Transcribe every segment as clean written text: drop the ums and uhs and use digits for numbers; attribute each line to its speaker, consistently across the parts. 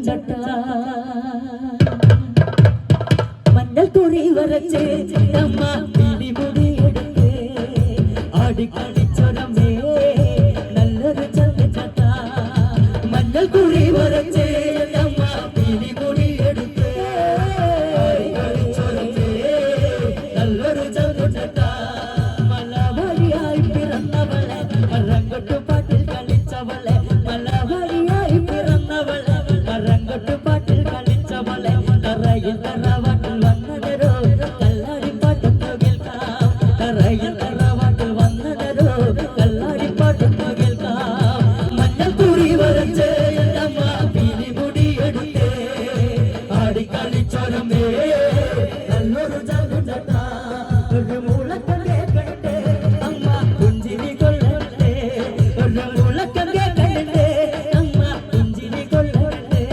Speaker 1: ചട്ട മഞ്ഞൾ കുറി വരച്ച് അമ്മ പിടിമുടി എടുത്ത് ആടിക്കളിച്ചൊരമേ നല്ലൊരു ചട്ട മഞ്ഞൾ കുറി വരച്ച് അമ്മ പിടിമുടി എടുത്ത് ആടിക്കളിച്ചൊരമേ നല്ലൊരു ചട്ട മലവഴിയായി പിറന്നവളെ അരങ്ങൊട്ടുപാട്ടിൽ കളിച്ചവളെ മലവഴിയായി പിറന്നവളെ അരങ്ങൊട്ടുപാട്ടിൽ കളിച്ചവളെ തറയിൽ തറവാട്ടിൽ വന്നതരോ കല്ലാടിപ്പാട്ടൊന്നു കേൾക്കാം തറയിൽ തറവാട്ടിൽ വന്നതരോ കല്ലാടിപ്പാട്ടൊന്നു കേൾക്കാം മഞ്ഞൾ കുറി വരച്ച് അമ്മ പിടിമുടി എടുത്ത് ആടിക്കളിച്ചൊരമേ നല്ലൊരു ചാകുചട്ട ഒരു മുളക്കം കേൾക്കട്ടെ അമ്മ കുഞ്ചിരി കൊള്ളട്ടെ ഒരു മുളക്കം കേൾക്കട്ടെ അമ്മ കുഞ്ചിരി കൊള്ളട്ടെ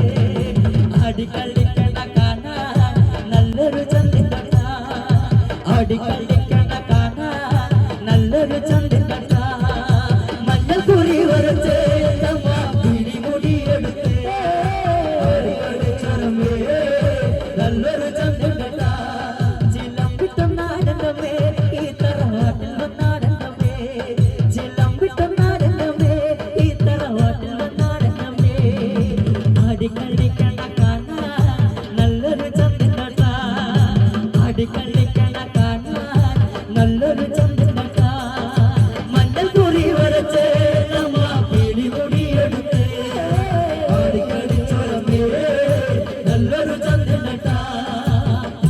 Speaker 1: ആടിക്കളിക്കണ കാണാൻ നല്ലൊരു ചന്ദിക്കട്ട ആടിക്കളിക്കണ കാണാൻ നല്ലൊരു ചന്ദിക്കട്ട മഞ്ഞൾ കുറി വരച്ച്